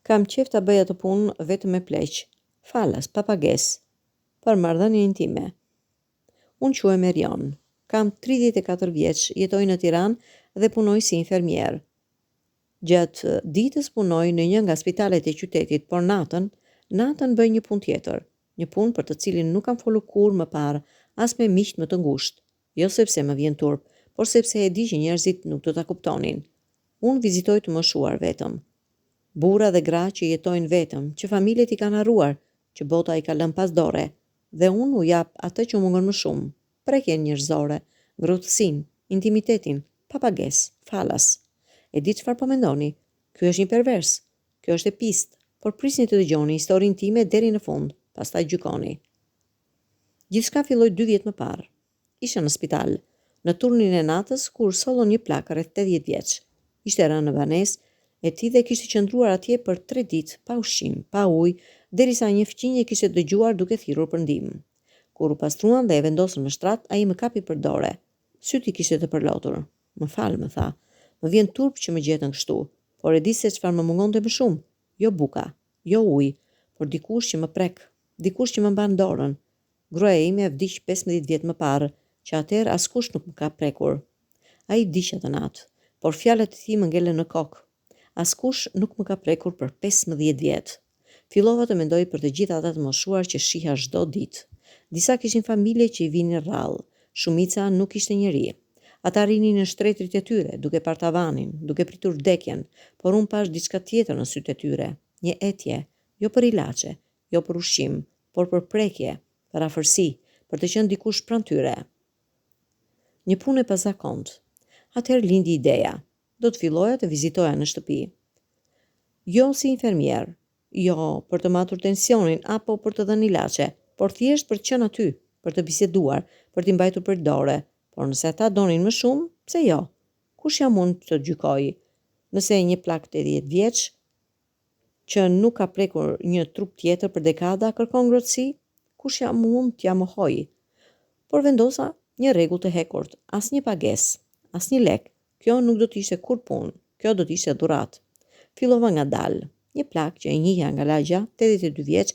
Kam qef ta bëj atë punë vetëm me pleq, falas, pa pagesë, për marrëdhënie intime. Unë quhem Erion, kam 34 vjeç, jetoj në Tiranë dhe punoj si infermier. Gjatë ditës punoj në një nga spitalet e qytetit, por natën bëj një punë tjetër, një punë për të cilin nuk kam folur kurrë më parë, as me miq më të ngushtë, jo sepse më vjen turp, por sepse e di që njerëzit nuk do ta kuptonin. Unë vizitoj të moshuar vetëm. Burra dhe gra që jetojnë vetëm, që familjet i kanë harruar, që bota i ka lënë pas dore, dhe unë u jap atë që mungon më shumë, prekjen njerëzore, ngrohtësinë, intimitetin, pa pagesë, falas. E di çfarë po mendoni? Ky është një pervers. Kjo është e pistë, por prisni të dëgjoni historinë time deri në fund, pastaj gjykoni. Gjithçka filloi 2 vjet më parë. Isha në spital, në turnin e natës kur sollon një plak rreth 80 vjeç. Ishte rënë në banesë e tij dhe kishte qëndruar atje për 3 ditë, pa ushqim, pa ujë, derisa një fqinje kishte dëgjuar duke thirrur për ndihmë. Kur u pastruan dhe e vendosën në shtrat, ai më kapi për dore. Syt i kishte të përlotur. Më fal, më tha. Më vjen turp që më gjetën kështu, por e di se çfarë më mungonte më shumë. Jo buka, jo ujë, por dikush që më prek, dikush që më mban dorën. Gruaja ime vdiq 15 vjet më parë, që atëherë askush nuk më ka prekur. Ai vdiq atë natë, por fjalët e tij më ngelen në kokë. Askush nuk më ka prekur për 15 vjet. Fillova të mendoj për të gjithë ata të moshuar që shiha çdo ditë. Disa kishin familje që i vinin rrallë, shumica nuk ishte njeri. Ata rinin në shtretrit e tyre, duke par tavanin, duke pritur vdekjen, por unë pash diçka tjetër në sytë e tyre, një etje, jo për ilaçe, jo për ushqim, por për prekje, për afërsi, për të qenë dikush pranë tyre. Një punë e pazakontë. Atëherë lindi ideja. Do të filloja të vizitoja në shtëpi. Jo si infermier, jo për të matur tensionin apo për të dhënë ilaçe, por thjesht për të qenë aty, për të biseduar, për t'i mbajtur për dore, por nëse ata donin më shumë, pse jo? Kush jam unë të gjykoj? Nëse një plak 80 vjeç që nuk ka prekur një trup tjetër për dekada kërkon ngrohtësi, kush jam unë t'ja mohoj? Por vendosa një rregull të hekurt, asnjë pagesë, asnjë lek. Kjo nuk do të ishte kur punë, kjo do të ishte dhuratë. Fillova ngadalë. Një plak që e njihja nga lagja, 82 vjeç,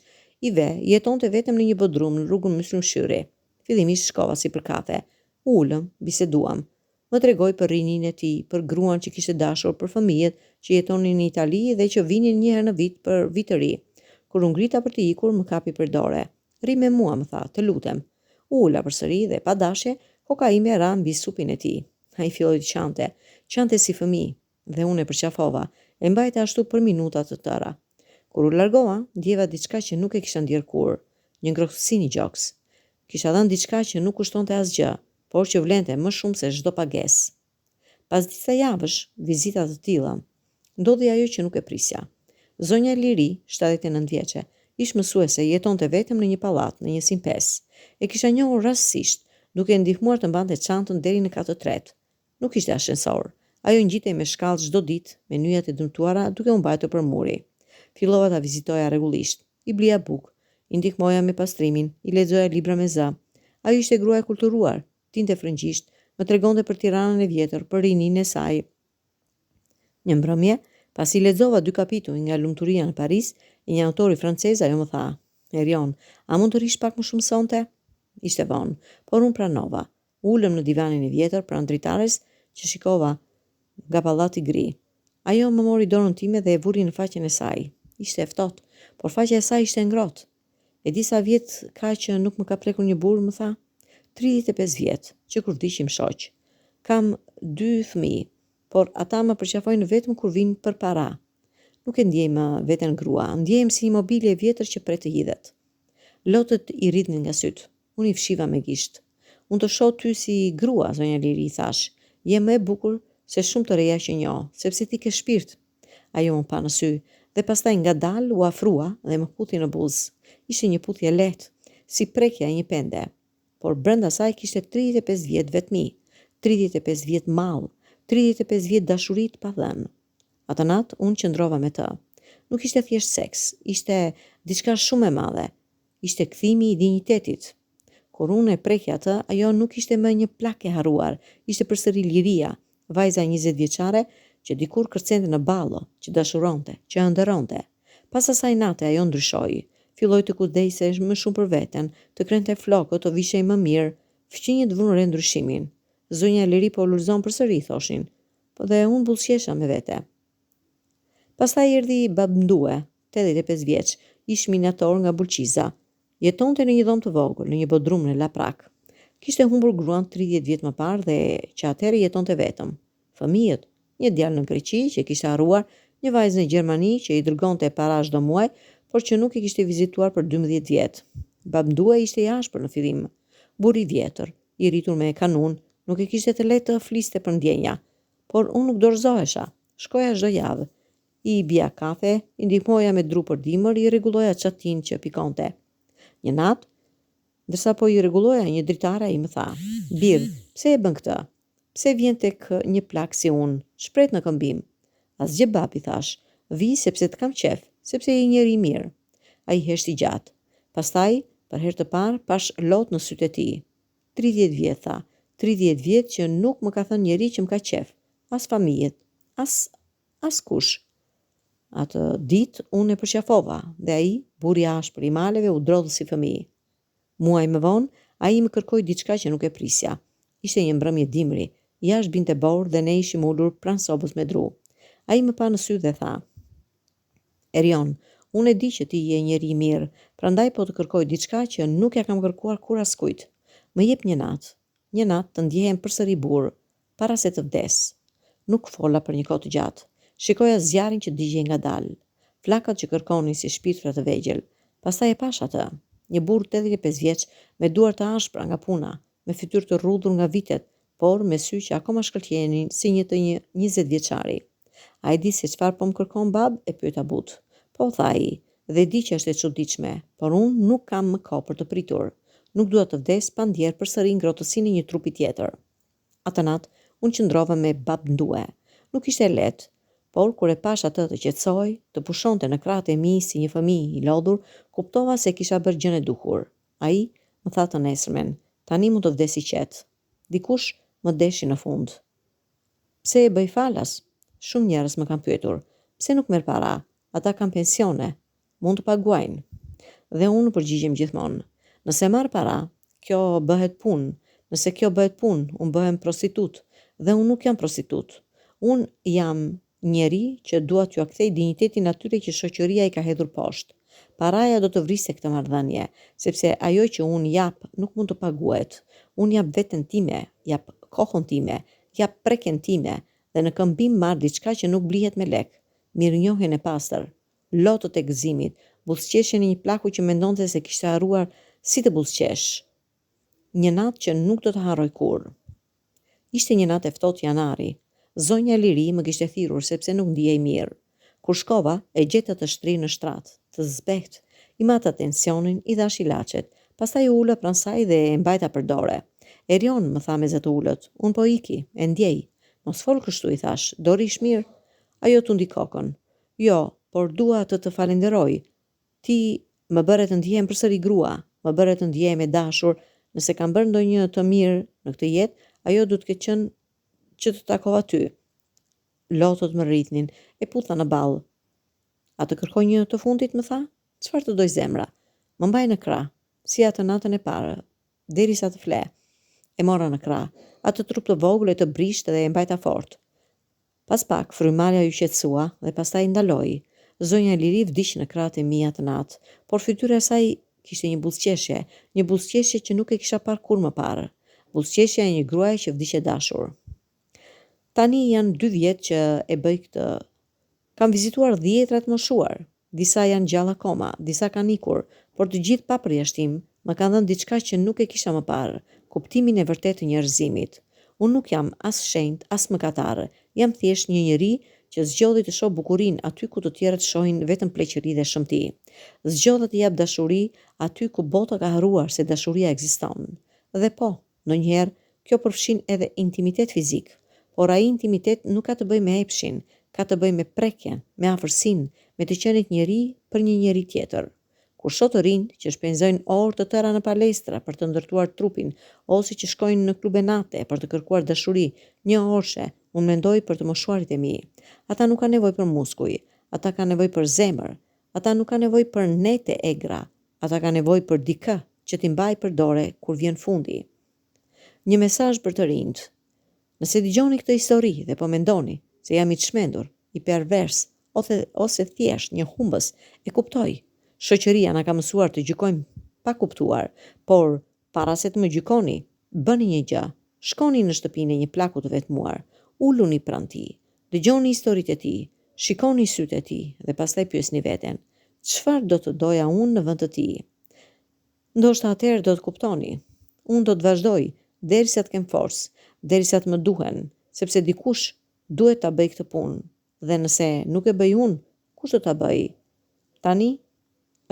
i jetonte vetëm në një bodrum në rrugën Myslimshyri. Fillimisht shkova si për kafe. Ulëm, biseduam. Më tregoi për rinin e tij, për gruan që kishte dashur, për fëmijët që jetonin në Itali dhe që vinin një herë në vit për vit të ri. Kur u ngrita për të ikur, më kapi për dore. Rri me mua, më tha, të lutem. Ula përsëri dhe pa dashje, koka ime ra mbi supin e tij. Ai filloi të qante si fëmijë, dhe unë e përqafova, e mbajta ashtu për minuta të tëra. Kur u largova, ndjeva diçka që nuk e kisha ndjer kurrë, një ngrohtësi një gjoks. Kisha dhënë diçka që nuk kushtonte asgjë, por që vlente më shumë se çdo pagesë. Pas disa javësh, vizita të tilla, ndodhi ajo që nuk e prisja. Zonja Liri, 79 vjeçe, ish mësuese, jetonte vetëm në një pallat, në një simpes. E kisha njohur rastësisht, duke ndihmuar të mbante çantën deri në katë të tretë. Nuk ishte ashensor. Ajo ngjitej me shkallë çdo ditë, me nyjat e dëmtuara duke u mbajtur për muri. Fillova ta vizitoja rregullisht. I blija bukë, i ndihmoja me pastrimin, i lexoja libra me zë. Ajo ishte grua e kulturuar, dinte frëngjisht, më tregonte për Tiranën e vjetër, për rinin e saj. Një mbrëmje, pasi lexova 2 kapituj nga Lumturia në Paris, e një autori francez, ajo më tha: "Erion, a mund të rish pak më shumë sonte?" Ishte vonë, por unë pranova. Ulëm në divanin e vjetër pranë dritares që shikova nga pallati gri. Ajo më mori dorën time dhe e vuri në faqen e saj. Ishte e ftohtë, por faqja e saj ishte ngrohtë. E di sa vjet ka që nuk më ka prekur një burr, më tha. 35 vjet, që kur vdiqim shoq. Kam 2 fëmijë, por ata më përqafojnë vetëm kur vinë për para. Nuk e ndjej më veten grua, ndjehem si një mobilje e vjetër që pret të hidhet. Lotët i rritnin nga syt. Unë i fshiva me gisht. Unë të shoh ty si grua, zonja Liri, i thash. Je më e bukur se shumë të reja që njoh, sepse ti ke shpirt. Ajo më pa në sy, dhe pastaj ngadalë u afrua dhe më puthi në buzë. Ishte një puthje lehtë, si prekja e një pende. Por brenda saj kishte 35 vjet vetmi, 35 vjet mall, 35 vjet dashuri të padhënë. Atë natë unë qëndrova me të. Nuk ishte thjesht seks, ishte diçka shumë e madhe. Ishte kthimi i dinjitetit. Kur unë e prekja atë, ajo nuk ishte më një plak e harruar, ishte përsëri liria, Vajza 20 vjeçare që dikur kërcente në ballo, që dashuronte, që ëndërronte. Pas asaj nate ajo ndryshoi. Filloi të kujdesej më shumë për veten, të krente flokët, të vishej më mirë, fqinjet vënë re ndryshimin. Zonja Liri po lulzon përsëri, thoshin. Po dhe unë buzëqesha me vete. Pastaj erdhi babndue, 85 vjeç, ish minator nga Bulqiza. Jetonte në një dhomë të vogël, në një bodrum në Laprak. Kishte humbur gruan 30 vjet më parë dhe që atëherë jetonte vetëm. Fëmijët, një djalë në Greqi që kishte harruar, një vajzë në Gjermani që i dërgonte para çdo muaj, por që nuk i kishte vizituar për 12 vjet. Babndue ishte i ashpër në fillim. Burr i vjetër, i rritur me kanun, nuk e kishte të lehtë të fliste për ndjenja, por unë nuk dorëzohesha. Shkoja çdo javë. I bia kafe, i ndihmoja me dru për dimër, i rregulloja çatin që pikonte. Një natë, ndërsa po i rregulloja një dritare, ai më tha: "Birr, pse e bën këtë? Pse vjen tek një plak si unë, shpret në këmbim?" "Asgjë babi," thash. "Vi sepse të kam qef, sepse je njeri i mirë." Ai heshti gjatë. Pastaj, për herë të parë, pash lot në sytë e tij. 30 vjet, tha. 30 vjet që nuk më ka thënë njeri që më ka qef. As familjet, as kush. Atë ditë unë e përqafova dhe ai, burri i ashpër i maleve, u drodhë si fëmijë. Muaj më vonë, ai më kërkoi diçka që nuk e prisja. Ishte një mbrëmje dimri, jashtë binte borë dhe ne ishim ulur pranë sobës me dru. Ai më pa në sy dhe tha: "Erion, unë e di që ti je njeri i mirë, prandaj po të kërkoj diçka që nuk ja kam kërkuar kur askujt. Më jep një natë të ndjehem përsëri burr, para se të vdes." Nuk fola për një kohë të gjatë. Shikoja zjarrin që digjej ngadalë, flakat që kërkonin si shpirtra të vegjël. Pastaj e pash atë, një burr 85 vjeç me duar të ashpra nga puna, me fytyrë të rrudhur nga vitet, por me sy që akoma shkëlqenin si një 20 vjeçari. "A e di se çfarë po më kërkon bab?" e pyeta but. "Po," tha ai, "dhe di që është e çuditshme, por unë nuk kam më kohë për të pritur. Nuk dua të vdes pa ndjerë përsëri ngrohtësinë e një trupi tjetër." Atë natë unë qëndrova me babndue. Nuk ishte lehtë, por kur e pash atë të qetësoj, të pushonte në krahët e mi si një fëmijë i lodhur, kuptova se kisha bërë gjën e duhur. Ai më tha të nesërmen: "Tani mund të vdesi qetë." Dikush më deshi në fund. "Pse e bëj falas?" Shumë njerëz më kanë pyetur. "Pse nuk merr para? Ata kanë pensione, mund të paguajnë." Dhe unë përgjigjem gjithmonë: "Nëse marr para, kjo bëhet punë. Nëse kjo bëhet punë, unë bëhem prostitut, dhe unë nuk jam prostitut. Unë jam njeri që dua t'ju kthej dinjitetin atyre që shoqëria i ka hedhur poshtë. Paraja do të vriste këtë marrëdhënie, sepse ajo që unë jap nuk mund të paguhet. Unë jap veten time, jap kohën time, jap preken time dhe në këmbim marr diçka që nuk blihet me lek. Mirënjohjen e pastër, lotët e gëzimit, buzëqeshjen e një plaku që mendonte se kishte harruar si të buzëqesh. Një natë që nuk do të harroj kurrë. Ishte një natë e ftohtë janari. Zonja Liri më kishte thirrur sepse nuk ndihej mirë. Kur shkova, e gjeta të shtrirë në shtrat, të zbeht, i mata tensionin, i dhash ilaçet. Pastaj u ula pranë saj dhe e mbajta për dore. "Erion," më tha me zë të ulët, "unë po iki, e ndjej." "Mos fol kështu," i thash, "do rish mirë." Ajo tundi kokën. "Jo, por dua të falenderoj. Ti më bëre të ndihem përsëri grua, më bëre të ndihem e dashur. Nëse kam bërë ndonjë të mirë në këtë jetë, ajo duhet të ketë qenë që të takova ty." Lotët më rritnin, e putha në ball. "A të kërkoj një të fundit," më tha. "Çfarë të doj zemra? Më mbaj në krah, si atë natën e parë, derisa të fle." E mora në krah, atë trup të vogël e të brisht dhe e mbajta fort. Pas pak, frymarrja ju qetësua dhe pastaj ndaloi. Zonja Liri vdiq në krahët e mi atë natë, por fytyra e saj kishte një buzëqeshje që nuk e kisha parë kurrë më parë. Buzëqeshja e një gruaje që vdiq e dashur. Tani janë 2 vjet që e bëj këtë. Kam vizituar 10 të moshuar. Disa janë gjallë akoma, disa kanë ikur, por të gjithë pa përjashtim më kanë dhënë diçka që nuk e kisha më parë, kuptimin e vërtetë të njerëzimit. Unë nuk jam as shenjtë, as mëkatar. Jam thjesht një njeri që zgjodhi të shoh bukurinë aty ku të tjerët shohin vetëm pleqëri dhe shëmti. Zgjodha të jap dashuri aty ku bota ka harruar se dashuria ekziston. Dhe po, ndonjëherë kjo përfshin edhe intimitet fizik. Por ai intimitet nuk ka të bëjë me epshin, ka të bëjë me prekjen, me afërsinë, me të qenit njeri për një njeri tjetër. Kur shoh të rinj që shpenzojnë orë të tëra në palestra për të ndërtuar trupin, ose që shkojnë në klube nate për të kërkuar dashuri, një orshe, Unë mendoj për të moshuarit e mi. Ata nuk kanë nevojë për muskuj, ata kanë nevojë për zemër, ata nuk kanë nevojë për nete egra, ata kanë nevojë për dikë që t'i mbajë për dore kur vjen fundi. Një mesazh për të rinjt. Nëse dëgjoni këtë histori dhe po mendoni se jam i çmendur, i pervers, ose thjesht një humbës, e kuptoj. Shoqëria na ka mësuar të gjykojmë pa kuptuar, por para se të më gjykoni, bëni një gjë. Shkoni në shtëpinë e një plaku të vetmuar, uluni pranë tij, dëgjoni historitë e tij, shikoni sytë e tij dhe pastaj pyesni veten, çfarë do të doja unë në vend të tij? Ndoshta atëherë do të kuptoni. Unë do të vazhdoj derisa të kem forcë, derisa të më duhen, sepse dikush duhet ta bëj këtë punë. Dhe nëse nuk e bëj unë, kush do ta bëj? Tani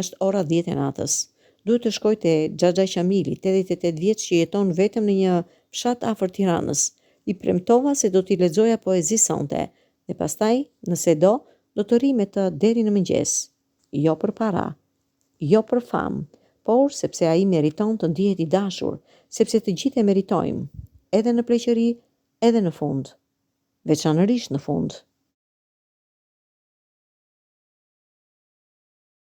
është ora 10 e natës. Duhet të shkoj te Xhaxha Qamili, 88 vjeç që jeton vetëm në një fshat afër Tiranës. I premtova se do t'i lexoja poezi sonte dhe pastaj, nëse do të ri me të deri në mëngjes. Jo për para, jo për famë, por sepse ai meriton të ndihet i dashur, sepse të gjithë e meritojmë, edhe në pleqëri, edhe në fund. Veçanërisht në fund.